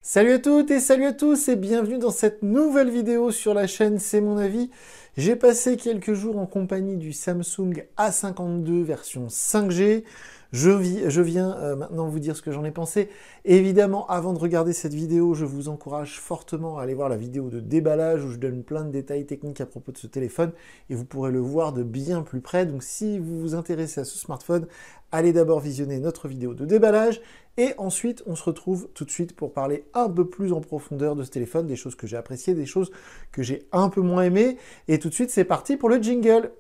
Salut à toutes et salut à tous et bienvenue dans cette nouvelle vidéo sur la chaîne C'est mon avis. J'ai passé quelques jours en compagnie du Samsung A52 version 5G. Je viens maintenant vous dire ce que j'en ai pensé. Évidemment, avant de regarder cette vidéo, je vous encourage fortement à aller voir la vidéo de déballage où je donne plein de détails techniques à propos de ce téléphone et vous pourrez le voir de bien plus près. Donc si vous vous intéressez à ce smartphone, allez d'abord visionner notre vidéo de déballage et ensuite on se retrouve tout de suite pour parler un peu plus en profondeur de ce téléphone, des choses que j'ai appréciées, des choses que j'ai un peu moins aimées. Et tout de suite c'est parti pour le jingle.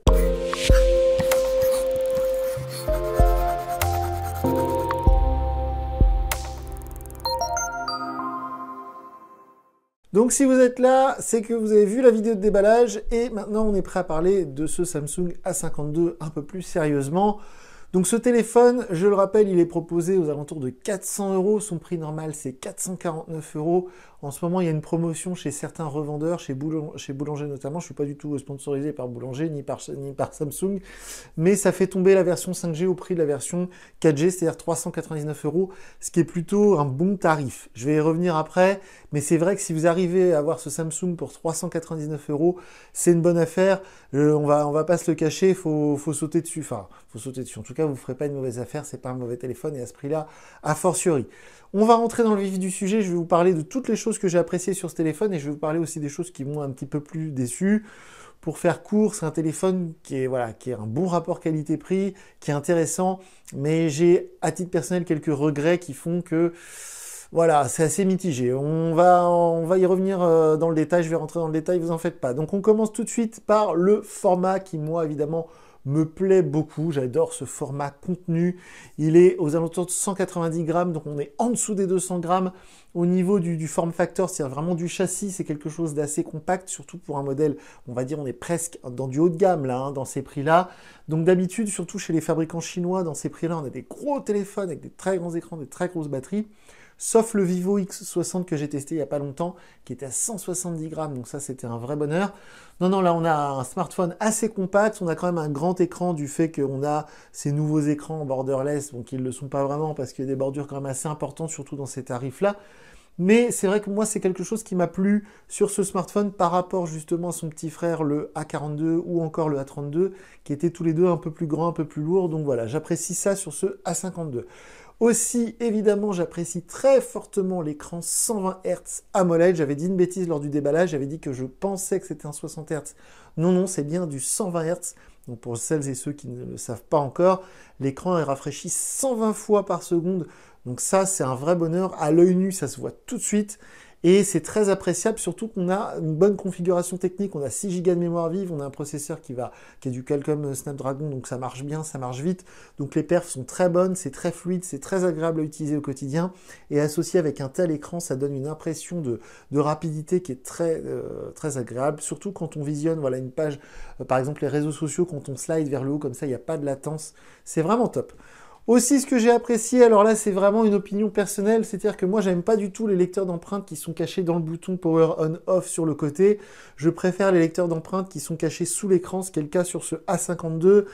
Donc si vous êtes là, c'est que vous avez vu la vidéo de déballage et maintenant on est prêt à parler de ce Samsung A52 un peu plus sérieusement. Donc ce téléphone, je le rappelle, il est proposé aux alentours de 400 €. Son prix normal, c'est 449 €. En ce moment, il y a une promotion chez certains revendeurs, chez Boulanger notamment. Je ne suis pas du tout sponsorisé par Boulanger ni par Samsung. Mais ça fait tomber la version 5G au prix de la version 4G, c'est-à-dire 399 €, ce qui est plutôt un bon tarif. Je vais y revenir après, mais c'est vrai que si vous arrivez à avoir ce Samsung pour 399 €, c'est une bonne affaire. On va pas se le cacher, faut sauter dessus. Enfin, faut sauter dessus. En tout cas, vous ne ferez pas une mauvaise affaire, c'est pas un mauvais téléphone, et à ce prix-là, a fortiori. On va rentrer dans le vif du sujet, je vais vous parler de toutes les choses que j'ai appréciées sur ce téléphone, et je vais vous parler aussi des choses qui m'ont un petit peu plus déçu. Pour faire court, c'est un téléphone qui est un bon rapport qualité-prix, qui est intéressant, mais j'ai, à titre personnel, quelques regrets qui font que, voilà, c'est assez mitigé. On va y revenir dans le détail, je vais rentrer dans le détail, vous en faites pas. Donc on commence tout de suite par le format qui, moi, évidemment, me plaît beaucoup. J'adore ce format contenu. Il est aux alentours de 190 grammes, donc on est en dessous des 200 grammes. Au niveau du form factor, c'est-à-dire vraiment du châssis, c'est quelque chose d'assez compact, surtout pour un modèle, on va dire, on est presque dans du haut de gamme, là, hein, dans ces prix-là. Donc d'habitude, surtout chez les fabricants chinois, dans ces prix-là, on a des gros téléphones avec des très grands écrans, des très grosses batteries. Sauf le Vivo X60 que j'ai testé il n'y a pas longtemps, qui était à 170 grammes, donc ça c'était un vrai bonheur. Non, là on a un smartphone assez compact, on a quand même un grand écran du fait qu'on a ces nouveaux écrans borderless, donc ils ne le sont pas vraiment parce qu'il y a des bordures quand même assez importantes, surtout dans ces tarifs-là. Mais c'est vrai que moi, c'est quelque chose qui m'a plu sur ce smartphone par rapport justement à son petit frère, le A42 ou encore le A32, qui étaient tous les deux un peu plus grands, un peu plus lourds. Donc voilà, j'apprécie ça sur ce A52. Aussi, évidemment, j'apprécie très fortement l'écran 120 Hz AMOLED. J'avais dit une bêtise lors du déballage, j'avais dit que je pensais que c'était un 60 Hz. Non, c'est bien du 120 Hz. Donc pour celles et ceux qui ne le savent pas encore, l'écran est rafraîchi 120 fois par seconde. Donc ça, c'est un vrai bonheur. À l'œil nu, ça se voit tout de suite. Et c'est très appréciable, surtout qu'on a une bonne configuration technique. On a 6 Go de mémoire vive, on a un processeur qui est du Qualcomm Snapdragon, donc ça marche bien, ça marche vite. Donc les perfs sont très bonnes, c'est très fluide, c'est très agréable à utiliser au quotidien. Et associé avec un tel écran, ça donne une impression de rapidité qui est très agréable. Surtout quand on visionne une page, par exemple les réseaux sociaux, quand on slide vers le haut comme ça, il n'y a pas de latence. C'est vraiment top. Aussi, ce que j'ai apprécié, alors là, c'est vraiment une opinion personnelle, c'est-à-dire que moi, j'aime pas du tout les lecteurs d'empreintes qui sont cachés dans le bouton Power On/Off sur le côté. Je préfère les lecteurs d'empreintes qui sont cachés sous l'écran, ce qui est le cas sur ce A52.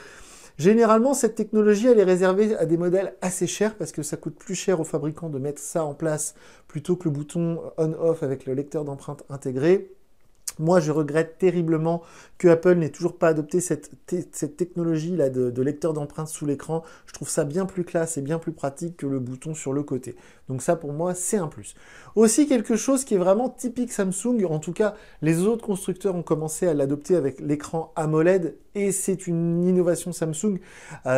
Généralement, cette technologie, elle est réservée à des modèles assez chers parce que ça coûte plus cher aux fabricants de mettre ça en place plutôt que le bouton On/Off avec le lecteur d'empreintes intégré. Moi, je regrette terriblement que Apple n'ait toujours pas adopté cette technologie-là de lecteur d'empreintes sous l'écran. Je trouve ça bien plus classe et bien plus pratique que le bouton sur le côté. Donc ça, pour moi, c'est un plus. Aussi, quelque chose qui est vraiment typique Samsung, en tout cas, les autres constructeurs ont commencé à l'adopter avec l'écran AMOLED, et c'est une innovation Samsung.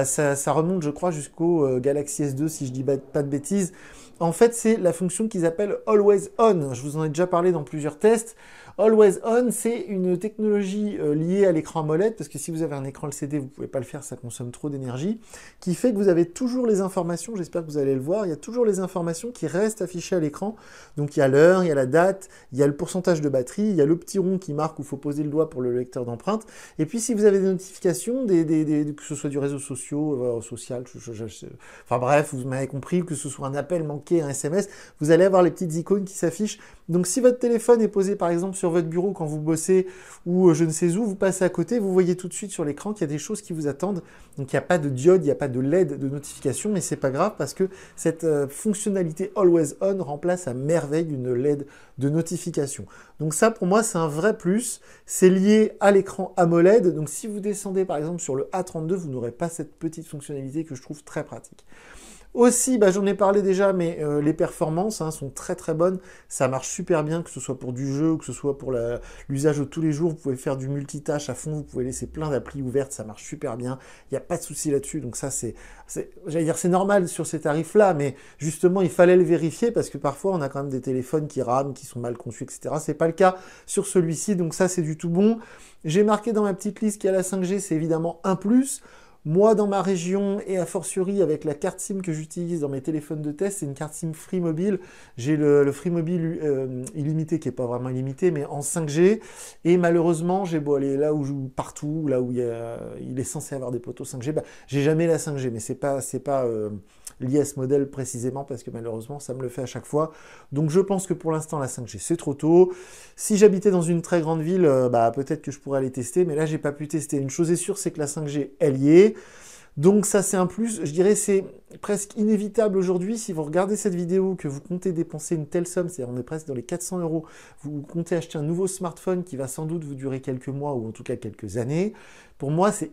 Ça remonte, je crois, jusqu'au Galaxy S2, si je dis pas de bêtises. En fait, c'est la fonction qu'ils appellent Always On. Je vous en ai déjà parlé dans plusieurs tests. Always On, c'est une technologie liée à l'écran AMOLED, parce que si vous avez un écran LCD, vous ne pouvez pas le faire, ça consomme trop d'énergie, qui fait que vous avez toujours les informations, j'espère que vous allez le voir, il y a toujours les informations qui restent affichées à l'écran. Donc il y a l'heure, il y a la date, il y a le pourcentage de batterie, il y a le petit rond qui marque où il faut poser le doigt pour le lecteur d'empreintes. Et puis si vous avez des notifications, que ce soit du réseau social, enfin bref, vous m'avez compris, que ce soit un appel manqué, envoyer un SMS, vous allez avoir les petites icônes qui s'affichent. Donc si votre téléphone est posé par exemple sur votre bureau quand vous bossez ou je ne sais où, vous passez à côté, vous voyez tout de suite sur l'écran qu'il y a des choses qui vous attendent. Donc il n'y a pas de diode, il n'y a pas de LED de notification, mais c'est pas grave parce que cette fonctionnalité Always On remplace à merveille une LED de notification. Donc ça pour moi c'est un vrai plus, c'est lié à l'écran AMOLED. Donc si vous descendez par exemple sur le A32, vous n'aurez pas cette petite fonctionnalité que je trouve très pratique. Aussi, j'en ai parlé déjà, mais les performances sont très très bonnes. Ça marche super bien, que ce soit pour du jeu ou que ce soit pour l'usage de tous les jours. Vous pouvez faire du multitâche à fond, vous pouvez laisser plein d'applis ouvertes, ça marche super bien. Il n'y a pas de souci là-dessus. Donc ça, j'allais dire, c'est normal sur ces tarifs-là, mais justement, il fallait le vérifier parce que parfois, on a quand même des téléphones qui rament, qui sont mal conçus, etc. C'est pas le cas sur celui-ci, donc ça, c'est du tout bon. J'ai marqué dans ma petite liste qu'il y a la 5G, c'est évidemment un plus. Moi, dans ma région, et a fortiori avec la carte SIM que j'utilise dans mes téléphones de test, c'est une carte SIM Free Mobile. J'ai le Free Mobile illimité, qui n'est pas vraiment illimité, mais en 5G. Et malheureusement, j'ai beau aller là où partout, là où il est censé avoir des poteaux 5G, j'ai jamais la 5G, mais c'est pas lié à ce modèle précisément, parce que malheureusement, ça me le fait à chaque fois. Donc je pense que pour l'instant, la 5G, c'est trop tôt. Si j'habitais dans une très grande ville, peut-être que je pourrais aller tester, mais là, j'ai pas pu tester. Une chose est sûre, c'est que la 5G, elle y est. Donc ça c'est un plus, je dirais c'est presque inévitable aujourd'hui. Si vous regardez cette vidéo, que vous comptez dépenser une telle somme, c'est-à-dire on est presque dans les 400 €, vous comptez acheter un nouveau smartphone qui va sans doute vous durer quelques mois ou en tout cas quelques années, pour moi c'est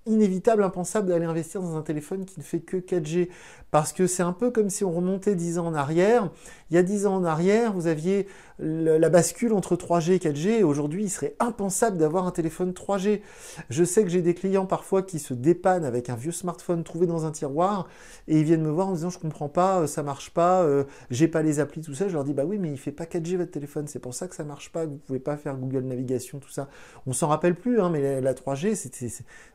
inévitable, impensable d'aller investir dans un téléphone qui ne fait que 4G, parce que c'est un peu comme si on remontait 10 ans en arrière. Il y a 10 ans en arrière, vous aviez la bascule entre 3G et 4G, et aujourd'hui, il serait impensable d'avoir un téléphone 3G. Je sais que j'ai des clients parfois qui se dépannent avec un vieux smartphone trouvé dans un tiroir, et ils viennent me voir en disant « je comprends pas, ça marche pas, j'ai pas les applis, tout ça ». Je leur dis « bah oui, mais il fait pas 4G votre téléphone, c'est pour ça que ça marche pas, que vous pouvez pas faire Google Navigation, tout ça ». On s'en rappelle plus, mais la 3G,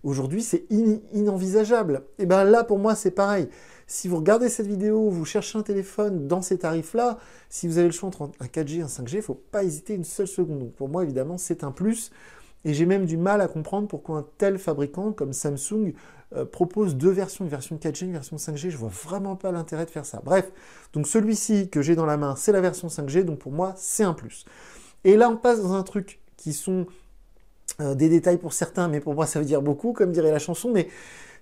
aujourd'hui, c'est inenvisageable. Et bien là, pour moi, c'est pareil. Si vous regardez cette vidéo, vous cherchez un téléphone dans ces tarifs-là, si vous avez le choix entre un 4G et un 5G, il ne faut pas hésiter une seule seconde. Donc pour moi, évidemment, c'est un plus. Et j'ai même du mal à comprendre pourquoi un tel fabricant comme Samsung propose deux versions, une version 4G, une version 5G. Je vois vraiment pas l'intérêt de faire ça. Bref, donc celui-ci que j'ai dans la main, c'est la version 5G. Donc pour moi, c'est un plus. Et là, on passe dans un truc qui sont des détails pour certains, mais pour moi, ça veut dire beaucoup, comme dirait la chanson. Mais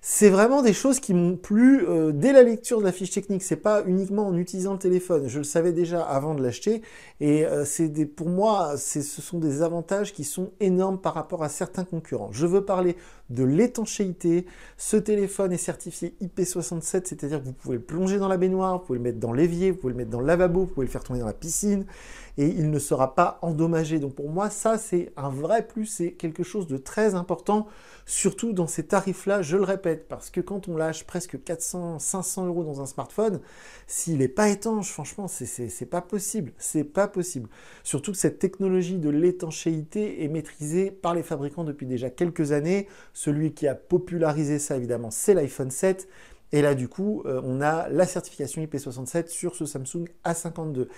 c'est vraiment des choses qui m'ont plu dès la lecture de la fiche technique. C'est pas uniquement en utilisant le téléphone. Je le savais déjà avant de l'acheter. Et pour moi, ce sont des avantages qui sont énormes par rapport à certains concurrents. Je veux parler de l'étanchéité. Ce téléphone est certifié IP67, c'est-à-dire que vous pouvez le plonger dans la baignoire, vous pouvez le mettre dans l'évier, vous pouvez le mettre dans le lavabo, vous pouvez le faire tourner dans la piscine, et il ne sera pas endommagé. Donc pour moi, ça c'est un vrai plus, c'est quelque chose de très important, surtout dans ces tarifs-là, je le répète, parce que quand on lâche presque 400, 500 € dans un smartphone, s'il n'est pas étanche, franchement, c'est pas possible, c'est pas possible. Surtout que cette technologie de l'étanchéité est maîtrisée par les fabricants depuis déjà quelques années. Celui qui a popularisé ça, évidemment, c'est l'iPhone 7. Et là, du coup, on a la certification IP67 sur ce Samsung A52.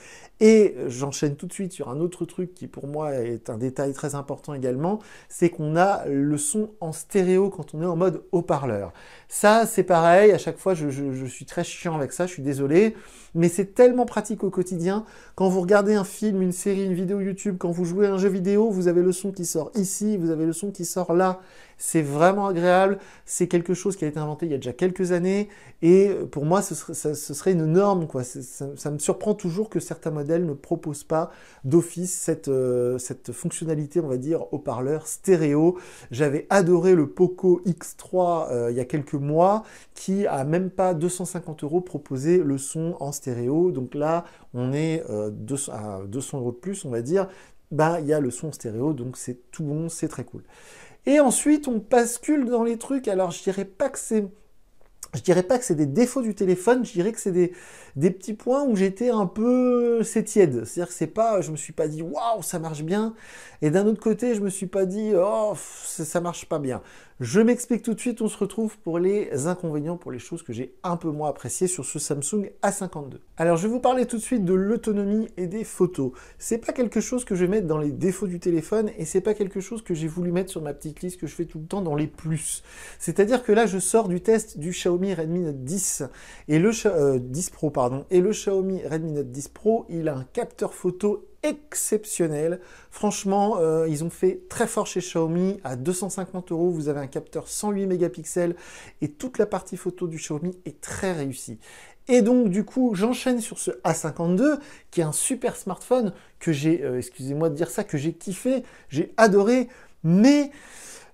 Et j'enchaîne tout de suite sur un autre truc qui, pour moi, est un détail très important également, c'est qu'on a le son en stéréo quand on est en mode haut-parleur. Ça, c'est pareil, à chaque fois, je suis très chiant avec ça, je suis désolé, mais c'est tellement pratique au quotidien. Quand vous regardez un film, une série, une vidéo YouTube, quand vous jouez à un jeu vidéo, vous avez le son qui sort ici, vous avez le son qui sort là. C'est vraiment agréable, c'est quelque chose qui a été inventé il y a déjà quelques années, et pour moi, ce serait une norme, quoi. Ça me surprend toujours que certains modèles ne proposent pas d'office cette fonctionnalité, on va dire, haut-parleur stéréo. J'avais adoré le Poco X3 il y a quelques mois, qui a même pas 250 € proposé le son en stéréo. Donc là, on est à 200 € de plus, on va dire. Il y a le son stéréo, donc c'est tout bon, c'est très cool. Et ensuite, on bascule dans les trucs. Alors, je dirais pas que c'est des défauts du téléphone, je dirais que c'est des petits points où j'étais un peu... c'est tiède. C'est-à-dire que c'est pas... je me suis pas dit « waouh, ça marche bien ». Et d'un autre côté, je me suis pas dit « oh, ça marche pas bien ». Je m'explique tout de suite, on se retrouve pour les inconvénients, pour les choses que j'ai un peu moins appréciées sur ce Samsung A52. Alors je vais vous parler tout de suite de l'autonomie et des photos. C'est pas quelque chose que je vais mettre dans les défauts du téléphone et c'est pas quelque chose que j'ai voulu mettre sur ma petite liste que je fais tout le temps dans les plus. C'est-à-dire que là je sors du test du Xiaomi Redmi Note 10 et le 10 Pro pardon, et le Xiaomi Redmi Note 10 Pro, il a un capteur photo exceptionnel. Franchement, ils ont fait très fort chez Xiaomi. À 250 €, vous avez un capteur 108 mégapixels et toute la partie photo du Xiaomi est très réussie. Et donc, du coup, j'enchaîne sur ce A52, qui est un super smartphone que j'ai, excusez-moi de dire ça, que j'ai kiffé, j'ai adoré, mais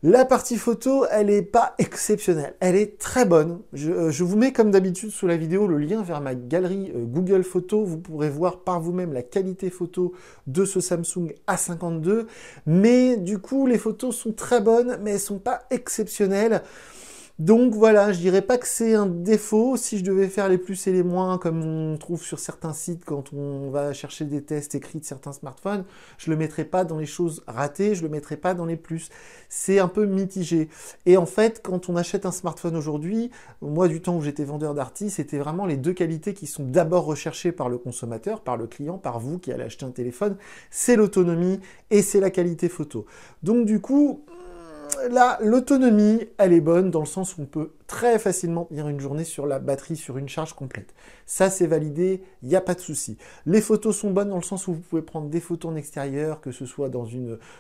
la partie photo, elle n'est pas exceptionnelle. Elle est très bonne. Je vous mets comme d'habitude sous la vidéo le lien vers ma galerie Google Photos. Vous pourrez voir par vous-même la qualité photo de ce Samsung A52. Mais du coup, les photos sont très bonnes, mais elles ne sont pas exceptionnelles. Donc voilà, je dirais pas que c'est un défaut. Si je devais faire les plus et les moins, comme on trouve sur certains sites quand on va chercher des tests écrits de certains smartphones, je le mettrais pas dans les choses ratées, je le mettrais pas dans les plus. C'est un peu mitigé. Et en fait, quand on achète un smartphone aujourd'hui, moi du temps où j'étais vendeur d'artistes, c'était vraiment les deux qualités qui sont d'abord recherchées par le consommateur, par le client, par vous qui allez acheter un téléphone, c'est l'autonomie et c'est la qualité photo. Donc du coup, là, l'autonomie, elle est bonne dans le sens où on peut très facilement tenir une journée sur la batterie, sur une charge complète. Ça, c'est validé, il n'y a pas de souci. Les photos sont bonnes dans le sens où vous pouvez prendre des photos en extérieur, que ce soit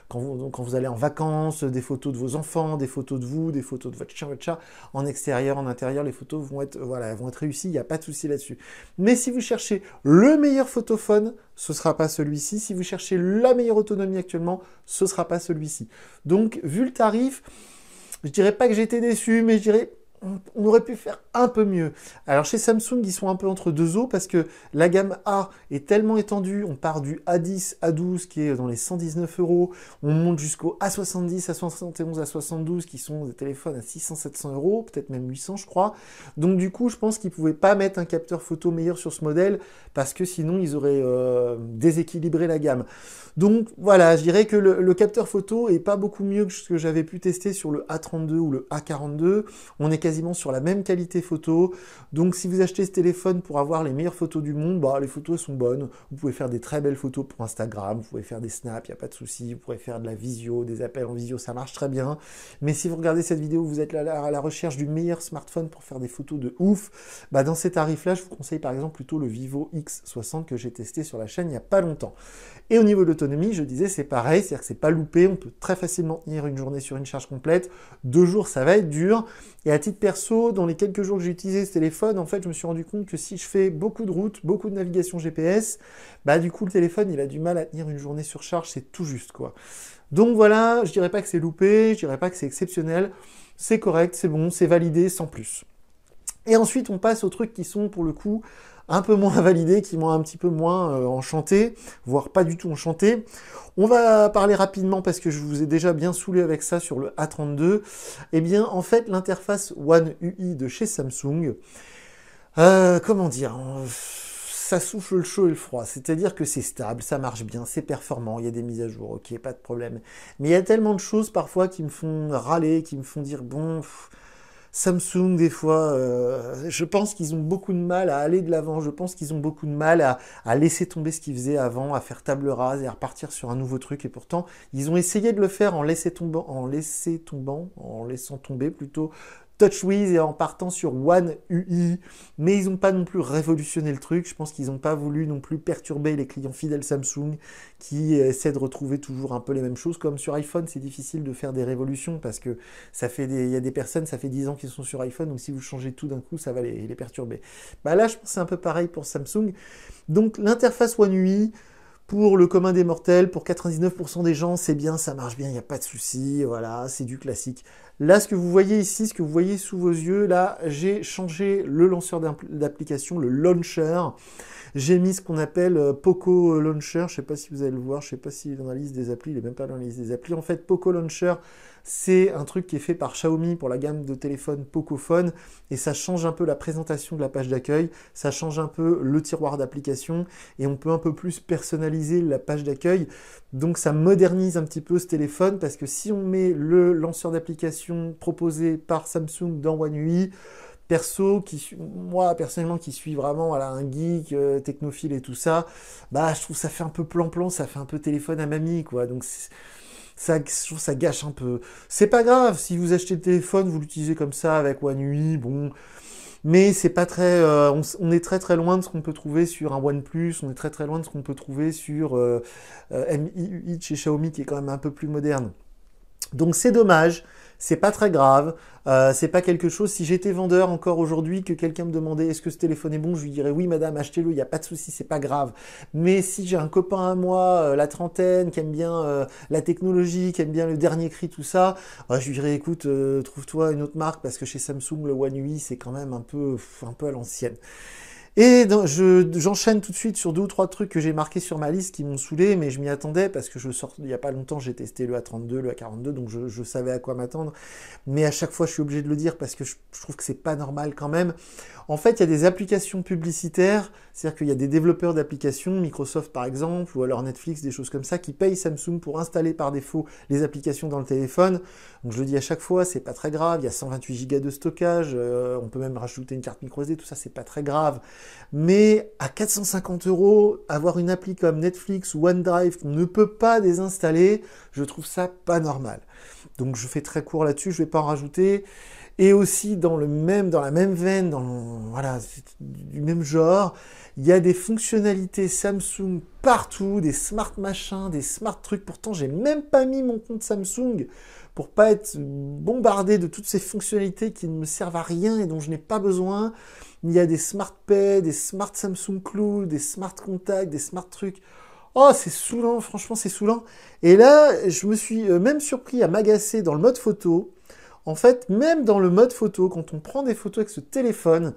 quand vous allez en vacances, des photos de vos enfants, des photos de vous, des photos de votre chien, votre chat, en extérieur, en intérieur, les photos vont être réussies, il n'y a pas de souci là-dessus. Mais si vous cherchez le meilleur photophone, ce ne sera pas celui-ci. Si vous cherchez la meilleure autonomie actuellement, ce ne sera pas celui-ci. Donc, vu le tarif, je dirais pas que j'ai été déçu, mais je dirais on aurait pu faire un peu mieux. Alors chez Samsung, ils sont un peu entre deux eaux parce que la gamme A est tellement étendue. On part du A10, A12 qui est dans les 119 €. On monte jusqu'au A70, A71, A72 qui sont des téléphones à 600-700 €, peut-être même 800 je crois. Donc du coup, je pense qu'ils ne pouvaient pas mettre un capteur photo meilleur sur ce modèle parce que sinon ils auraient déséquilibré la gamme. Donc voilà, je dirais que le capteur photo est pas beaucoup mieux que ce que j'avais pu tester sur le A32 ou le A42. On est quasiment sur la même qualité photo. Donc si vous achetez ce téléphone pour avoir les meilleures photos du monde, bah, les photos sont bonnes. Vous pouvez faire des très belles photos pour Instagram, vous pouvez faire des snaps, il n'y a pas de souci. Vous pourrez faire de la visio, des appels en visio, ça marche très bien. Mais si vous regardez cette vidéo, vous êtes à la recherche du meilleur smartphone pour faire des photos de ouf, bah, dans ces tarifs-là, je vous conseille par exemple plutôt le Vivo X60 que j'ai testé sur la chaîne il n'y a pas longtemps. Et au niveau de l'autonomie, je disais, c'est pareil, c'est-à-dire que c'est pas loupé, on peut très facilement tenir une journée sur une charge complète. 2 jours, ça va être dur. Et à titre perso, dans les quelques jours que j'ai utilisé ce téléphone, en fait, je me suis rendu compte que si je fais beaucoup de routes, beaucoup de navigation GPS, bah du coup, le téléphone, il a du mal à tenir une journée sur charge, c'est tout juste, quoi. Donc voilà, je dirais pas que c'est loupé, je dirais pas que c'est exceptionnel, c'est correct, c'est bon, c'est validé, sans plus. Et ensuite, on passe aux trucs qui sont, pour le coup, un peu moins validés, qui m'ont un petit peu moins enchanté, voire pas du tout enchanté. On va parler rapidement parce que je vous ai déjà bien saoulé avec ça sur le A32. Eh bien, en fait, l'interface One UI de chez Samsung, comment dire, ça souffle le chaud et le froid. C'est-à-dire que c'est stable, ça marche bien, c'est performant, il y a des mises à jour, ok, pas de problème. Mais il y a tellement de choses parfois qui me font râler, qui me font dire, bon... Samsung, des fois, je pense qu'ils ont beaucoup de mal à aller de l'avant, je pense qu'ils ont beaucoup de mal à laisser tomber ce qu'ils faisaient avant, à faire table rase et à repartir sur un nouveau truc. Et pourtant, ils ont essayé de le faire en laissant tomber plutôt TouchWiz et en partant sur One UI, mais ils n'ont pas non plus révolutionné le truc. Je pense qu'ils n'ont pas voulu non plus perturber les clients fidèles Samsung qui essaient de retrouver toujours un peu les mêmes choses. Comme sur iPhone, c'est difficile de faire des révolutions parce que il y a des personnes, ça fait 10 ans qu'ils sont sur iPhone, donc si vous changez tout d'un coup, ça va les perturber. Bah là, je pense que c'est un peu pareil pour Samsung. Donc l'interface One UI, pour le commun des mortels, pour 99% des gens, c'est bien, ça marche bien, il n'y a pas de souci, voilà, c'est du classique. Là, ce que vous voyez ici, ce que vous voyez sous vos yeux, là, j'ai changé le lanceur d'application, le launcher. J'ai mis ce qu'on appelle Poco Launcher, je sais pas si vous allez le voir, je sais pas s'il est dans la liste des applis, il est même pas dans la liste des applis. En fait, Poco Launcher, c'est un truc qui est fait par Xiaomi pour la gamme de téléphones Pocophone, et ça change un peu la présentation de la page d'accueil, ça change un peu le tiroir d'application, et on peut un peu plus personnaliser la page d'accueil. Donc ça modernise un petit peu ce téléphone, parce que si on met le lanceur d'application proposé par Samsung dans One UI, perso, moi personnellement qui suis vraiment voilà, un geek, technophile et tout ça, bah je trouve ça fait un peu plan-plan, ça fait un peu téléphone à mamie, quoi. Donc ça, je trouve ça gâche un peu. C'est pas grave, si vous achetez le téléphone, vous l'utilisez comme ça avec One UI, bon. Mais c'est pas très, on est très très loin de ce qu'on peut trouver sur un OnePlus, on est très très loin de ce qu'on peut trouver sur MIUI chez Xiaomi qui est quand même un peu plus moderne. Donc c'est dommage, c'est pas très grave, c'est pas quelque chose. Si j'étais vendeur encore aujourd'hui, que quelqu'un me demandait est-ce que ce téléphone est bon, je lui dirais oui madame, achetez-le, il n'y a pas de souci, c'est pas grave. Mais si j'ai un copain à moi, la trentaine, qui aime bien la technologie, qui aime bien le dernier cri, tout ça, je lui dirais écoute, trouve-toi une autre marque parce que chez Samsung le One UI c'est quand même un peu à l'ancienne. Et j'enchaîne tout de suite sur 2 ou 3 trucs que j'ai marqués sur ma liste qui m'ont saoulé, mais je m'y attendais parce que il n'y a pas longtemps, j'ai testé le A32, le A42, donc je savais à quoi m'attendre. Mais à chaque fois, je suis obligé de le dire parce que je trouve que c'est pas normal quand même. En fait, il y a des applications publicitaires, c'est-à-dire qu'il y a des développeurs d'applications, Microsoft par exemple, ou alors Netflix, des choses comme ça, qui payent Samsung pour installer par défaut les applications dans le téléphone. Donc je le dis à chaque fois, c'est pas très grave, il y a 128 Go de stockage, on peut même rajouter une carte microSD, tout ça, c'est pas très grave. Mais à 450 €, avoir une appli comme Netflix ou OneDrive qu'on ne peut pas désinstaller, je trouve ça pas normal. Donc je fais très court là-dessus, je vais pas en rajouter. Et aussi dans la même veine, voilà, du même genre, il y a des fonctionnalités Samsung partout, des smart machins, des smart trucs. Pourtant, j'ai même pas mis mon compte Samsung pour pas être bombardé de toutes ces fonctionnalités qui ne me servent à rien et dont je n'ai pas besoin. Il y a des smart pay, des smart Samsung Cloud, des smart contacts, des smart trucs. Oh, c'est saoulant, franchement, c'est saoulant. Et là, je me suis même surpris à m'agacer dans le mode photo. En fait, même dans le mode photo, quand on prend des photos avec ce téléphone,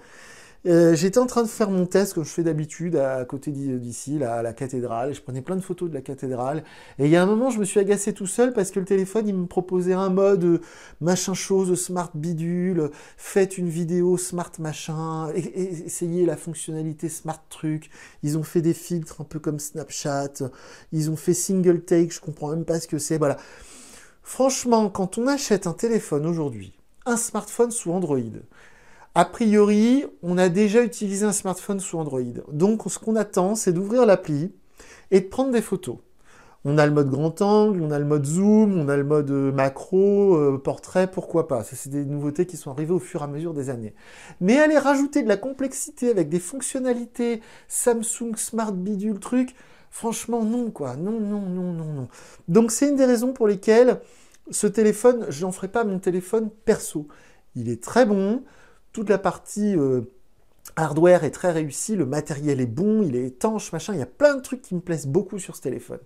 j'étais en train de faire mon test, comme je fais d'habitude, à côté d'ici, là, à la cathédrale, et je prenais plein de photos de la cathédrale, et il y a un moment, je me suis agacé tout seul, parce que le téléphone, il me proposait un mode machin chose, smart bidule, faites une vidéo smart machin, et essayez la fonctionnalité smart truc, ils ont fait des filtres un peu comme Snapchat, ils ont fait single take, je comprends même pas ce que c'est, voilà. Franchement, quand on achète un téléphone aujourd'hui, un smartphone sous Android, a priori, on a déjà utilisé un smartphone sous Android. Donc, ce qu'on attend, c'est d'ouvrir l'appli et de prendre des photos. On a le mode grand angle, on a le mode zoom, on a le mode macro, portrait, pourquoi pas. Ça, c'est des nouveautés qui sont arrivées au fur et à mesure des années. Mais aller rajouter de la complexité avec des fonctionnalités Samsung Smart Bidule truc, franchement, non, quoi. Non, non, non, non, non. Donc, c'est une des raisons pour lesquelles ce téléphone, je n'en ferai pas mon téléphone perso. Il est très bon. Toute la partie hardware est très réussie, le matériel est bon, il est étanche, machin. Il y a plein de trucs qui me plaisent beaucoup sur ce téléphone.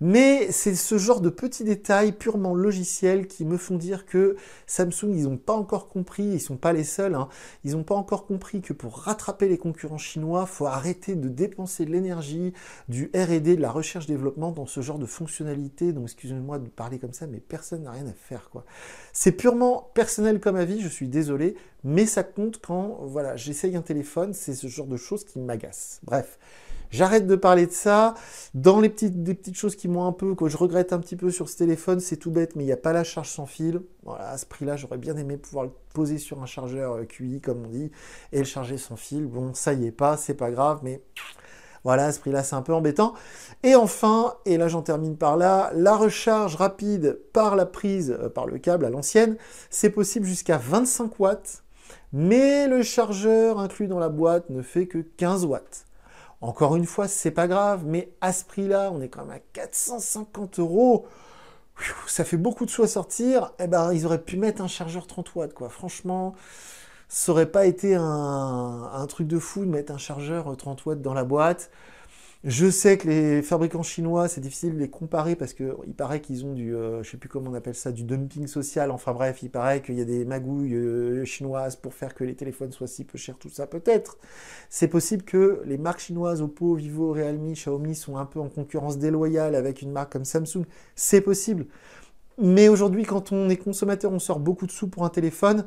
Mais c'est ce genre de petits détails purement logiciels qui me font dire que Samsung, ils n'ont pas encore compris, ils ne sont pas les seuls, hein, ils n'ont pas encore compris que pour rattraper les concurrents chinois, il faut arrêter de dépenser de l'énergie, du R&D, de la recherche-développement dans ce genre de fonctionnalités. Donc excusez-moi de parler comme ça, mais personne n'a rien à faire, quoi. C'est purement personnel comme avis, je suis désolé, mais ça compte quand voilà, j'essaye un téléphone, c'est ce genre de choses qui m'agacent. Bref. J'arrête de parler de ça. Dans des petites choses qui m'ont un peu, que je regrette un petit peu sur ce téléphone, c'est tout bête, mais il n'y a pas la charge sans fil. Voilà, à ce prix-là, j'aurais bien aimé pouvoir le poser sur un chargeur QI, comme on dit, et le charger sans fil. Bon, ça y est pas, c'est pas grave, mais voilà, à ce prix-là, c'est un peu embêtant. Et enfin, et là j'en termine par là, la recharge rapide par la prise, par le câble à l'ancienne, c'est possible jusqu'à 25 watts, mais le chargeur inclus dans la boîte ne fait que 15 watts. Encore une fois, c'est pas grave, mais à ce prix-là, on est quand même à 450 €. Ça fait beaucoup de sous à sortir. Eh ben, ils auraient pu mettre un chargeur 30 watts, quoi. Franchement, ça aurait pas été un truc de fou de mettre un chargeur 30 watts dans la boîte. Je sais que les fabricants chinois, c'est difficile de les comparer parce qu'il paraît qu'ils ont du, je sais plus comment on appelle ça, du dumping social. Enfin bref, il paraît qu'il y a des magouilles chinoises pour faire que les téléphones soient si peu chers, tout ça. Peut-être. C'est possible que les marques chinoises, Oppo, Vivo, Realme, Xiaomi, sont un peu en concurrence déloyale avec une marque comme Samsung. C'est possible. Mais aujourd'hui, quand on est consommateur, on sort beaucoup de sous pour un téléphone.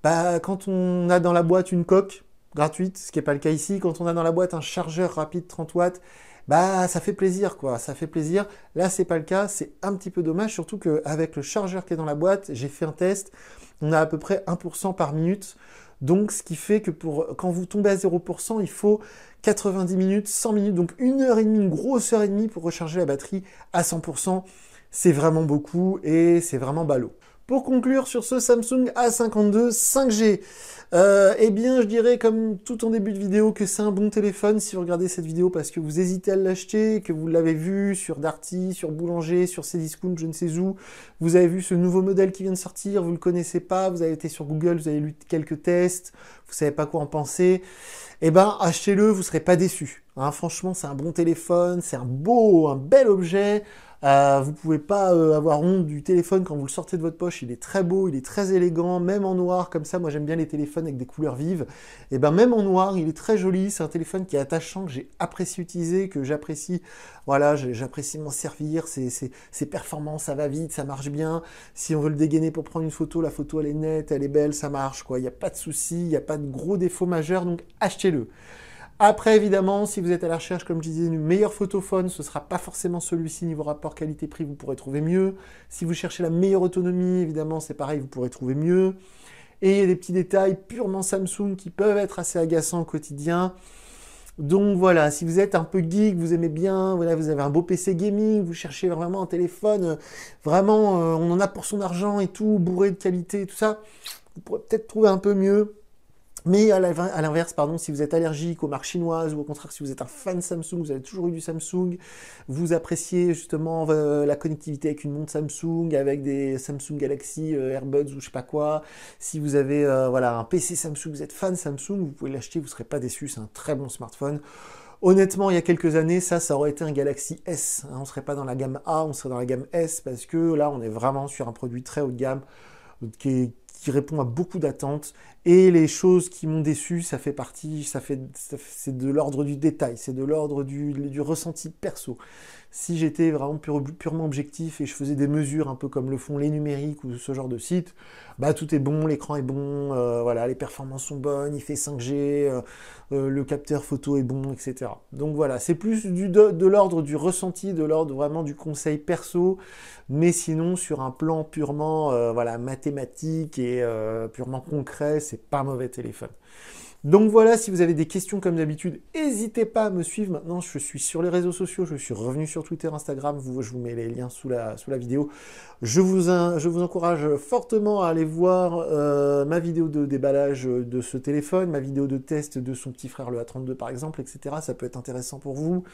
Bah, quand on a dans la boîte une coque gratuite, ce qui n'est pas le cas ici, quand on a dans la boîte un chargeur rapide 30 watts, bah ça fait plaisir quoi, ça fait plaisir. Là c'est pas le cas, c'est un petit peu dommage, surtout qu'avec le chargeur qui est dans la boîte, j'ai fait un test, on a à peu près 1% par minute, donc ce qui fait que quand vous tombez à 0%, il faut 90 minutes, 100 minutes, donc 1h30, une grosse heure et demie pour recharger la batterie à 100%, c'est vraiment beaucoup et c'est vraiment ballot. Pour conclure sur ce Samsung A52 5G, eh bien je dirais comme tout en début de vidéo que c'est un bon téléphone si vous regardez cette vidéo parce que vous hésitez à l'acheter, que vous l'avez vu sur Darty, sur Boulanger, sur Cdiscount, je ne sais où, vous avez vu ce nouveau modèle qui vient de sortir, vous ne le connaissez pas, vous avez été sur Google, vous avez lu quelques tests, vous ne savez pas quoi en penser, eh ben achetez-le, vous ne serez pas déçus. Hein, franchement c'est un bon téléphone, c'est un bel objet. Vous pouvez pas avoir honte du téléphone quand vous le sortez de votre poche, il est très beau, il est très élégant, même en noir comme ça, moi j'aime bien les téléphones avec des couleurs vives, et ben même en noir, il est très joli, c'est un téléphone qui est attachant, que j'ai apprécié utiliser, que j'apprécie, voilà, j'apprécie m'en servir, ses performances, ça va vite, ça marche bien, si on veut le dégainer pour prendre une photo, la photo elle est nette, elle est belle, ça marche quoi, il n'y a pas de souci, il n'y a pas de gros défauts majeurs, donc achetez-le. Après, évidemment, si vous êtes à la recherche, comme je disais, d'une meilleure photophone, ce ne sera pas forcément celui-ci, niveau rapport qualité-prix, vous pourrez trouver mieux. Si vous cherchez la meilleure autonomie, évidemment, c'est pareil, vous pourrez trouver mieux. Et il y a des petits détails purement Samsung qui peuvent être assez agaçants au quotidien. Donc voilà, si vous êtes un peu geek, vous aimez bien, voilà, vous avez un beau PC gaming, vous cherchez vraiment un téléphone, vraiment, on en a pour son argent et tout, bourré de qualité, tout ça, vous pourrez peut-être trouver un peu mieux. Mais à l'inverse, pardon, si vous êtes allergique aux marques chinoises ou au contraire si vous êtes un fan Samsung, vous avez toujours eu du Samsung, vous appréciez justement la connectivité avec une montre Samsung, avec des Samsung Galaxy Airbuds ou je sais pas quoi, si vous avez voilà, un PC Samsung, vous êtes fan Samsung, vous pouvez l'acheter, vous ne serez pas déçu, c'est un très bon smartphone. Honnêtement, il y a quelques années, ça aurait été un Galaxy S, hein, on ne serait pas dans la gamme A, on serait dans la gamme S, parce que là, on est vraiment sur un produit très haut de gamme, qui répond à beaucoup d'attentes, et les choses qui m'ont déçu, ça fait partie, c'est de l'ordre du détail, c'est de l'ordre du ressenti perso. Si j'étais vraiment purement objectif et je faisais des mesures un peu comme le font les numériques ou ce genre de site, bah tout est bon, l'écran est bon, voilà, les performances sont bonnes, il fait 5G, le capteur photo est bon, etc. Donc voilà, c'est plus de l'ordre du ressenti, de l'ordre vraiment du conseil perso, mais sinon sur un plan purement voilà, mathématique et purement concret, c'est pas un mauvais téléphone. Donc voilà, si vous avez des questions comme d'habitude, n'hésitez pas à me suivre. Maintenant, je suis sur les réseaux sociaux, je suis revenu sur Twitter, Instagram, je vous mets les liens sous la vidéo. Je vous encourage fortement à aller voir ma vidéo de déballage de ce téléphone, ma vidéo de test de son petit frère le A32 par exemple, etc. Ça peut être intéressant pour vous.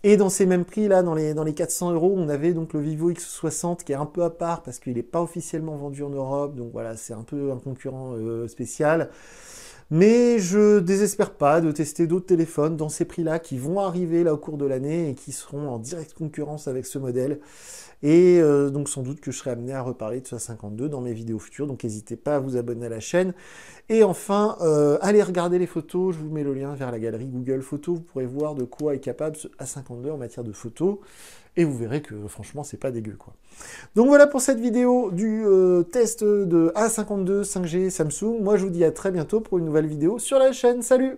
Et dans ces mêmes prix, là, dans les 400 €, on avait donc le Vivo X60 qui est un peu à part parce qu'il n'est pas officiellement vendu en Europe. Donc voilà, c'est un peu un concurrent spécial. Mais je désespère pas de tester d'autres téléphones dans ces prix-là qui vont arriver là au cours de l'année et qui seront en directe concurrence avec ce modèle. Et donc sans doute que je serai amené à reparler de ce A52 dans mes vidéos futures, donc n'hésitez pas à vous abonner à la chaîne. Et enfin, allez regarder les photos, je vous mets le lien vers la galerie Google Photos, vous pourrez voir de quoi est capable ce A52 en matière de photos, et vous verrez que franchement c'est pas dégueu quoi. Donc voilà pour cette vidéo du test de A52 5G Samsung, moi je vous dis à très bientôt pour une nouvelle vidéo sur la chaîne, salut!